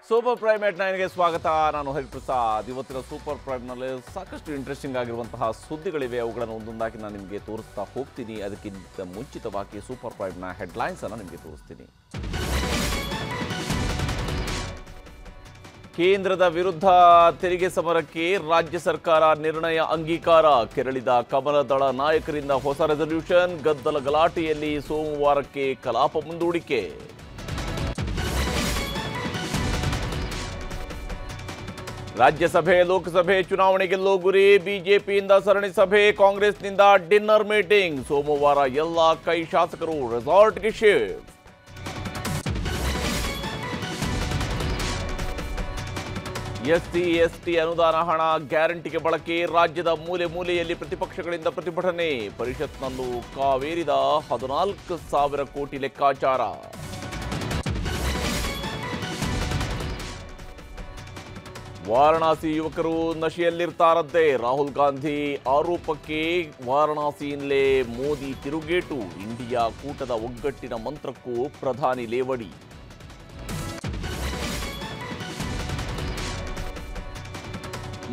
Super prime ಎಟ್ 9ಗೆ ಸ್ವಾಗತ. ನಾನು ಹರಿಪ್ರಸಾದ್. ಇವತ್ತಿನ ಸೂಪರ್ ಪ್ರೈಮ್ನಲ್ಲಿ ಸಾಕಷ್ಟು ಇಂಟ್ರೆಸ್ಟಿಂಗ್ ಆಗಿರುವಂತಹ ಸುದ್ದಿಗಳಿವೆ. ಅವುಗಳನ್ನು ಒಂದೊಂದಾಗಿ ನಾನು ನಿಮಗೆ ತೋರಿಸ್ತಾ ಹೋಗ್ತೀನಿ. ಅದಕ್ಕಿಂತ ಮುಂಚಿತವಾಗಿ ಸೂಪರ್ ಪ್ರೈಮ್ನ ಹೆಡ್ಲೈನ್ಸ್ ಅನ್ನು ನಿಮಗೆ ತೋರಿಸ್ತೀನಿ. ಕೇಂದ್ರದ ವಿರುದ್ಧ ತೆರಿಗೆ ಸಮರಕ್ಕೆ ರಾಜ್ಯ ಸರ್ಕಾರ ನಿರ್ಣಯ ಅಂಗೀಕಾರ. ಕೆರಳಿದ ಕಮಲದಳ ನಾಯಕರಿಂದ ಹೊಸ ರೆಸಲ್ಯೂಷನ್. ಗದ್ದಲ ಗಲಾಟೆಯಲ್ಲಿ ಸೋಮವಾರಕ್ಕೆ ಕಲಾಪ ಮುಂದೂಡಿಕೆ. ರಾಜ್ಯಸಭೆ ಲೋಕಸಭೆ ಚುನಾವಣೆ ಗೆಲ್ಲೋ ಗುರಿ. ಬಿಜೆಪಿಯಿಂದ ಸರಣಿ ಸಭೆ, ಕಾಂಗ್ರೆಸ್ನಿಂದ ಡಿನ್ನರ್ ಮೀಟಿಂಗ್. ಸೋಮವಾರ ಎಲ್ಲ ಕೈ ಶಾಸಕರು ರೆಸಾರ್ಟ್ಗೆ ಶಿಫ್ಟ್. ಎಸ್ಸಿ ಎಸ್ಟಿ ಅನುದಾನ ಹಣ ಗ್ಯಾರಂಟಿಗೆ ಬಳಕೆ. ರಾಜ್ಯದ ಮೂಲೆ ಮೂಲೆಯಲ್ಲಿ ಪ್ರತಿಪಕ್ಷಗಳಿಂದ ಪ್ರತಿಭಟನೆ. ಪರಿಷತ್ನಲ್ಲೂ ಕಾವೇರಿದ 14,000 ಕೋಟಿ ಲೆಕ್ಕಾಚಾರ. ವಾರಣಾಸಿ ಯುವಕರು ನಶೆಯಲ್ಲಿರ್ತಾರಂತೆ. ರಾಹುಲ್ ಗಾಂಧಿ ಆರೋಪಕ್ಕೆ ವಾರಣಾಸಿಯಿಂದಲೇ ಮೋದಿ ತಿರುಗೇಟು. ಇಂಡಿಯಾ ಕೂಟದ ಒಗ್ಗಟ್ಟಿನ ಮಂತ್ರಕ್ಕೂ ಪ್ರಧಾನಿ ಲೇವಡಿ.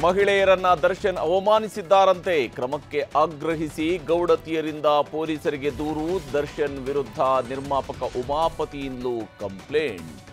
ಮಹಿಳೆಯರನ್ನ ದರ್ಶನ್ ಅವಮಾನಿಸಿದ್ದಾರಂತೆ. ಕ್ರಮಕ್ಕೆ ಆಗ್ರಹಿಸಿ ಗೌಡತಿಯರಿಂದ ಪೊಲೀಸರಿಗೆ ದೂರು. ದರ್ಶನ್ ವಿರುದ್ಧ ನಿರ್ಮಾಪಕ ಉಮಾಪತಿಯಿಂದಲೂ ಕಂಪ್ಲೇಂಟ್.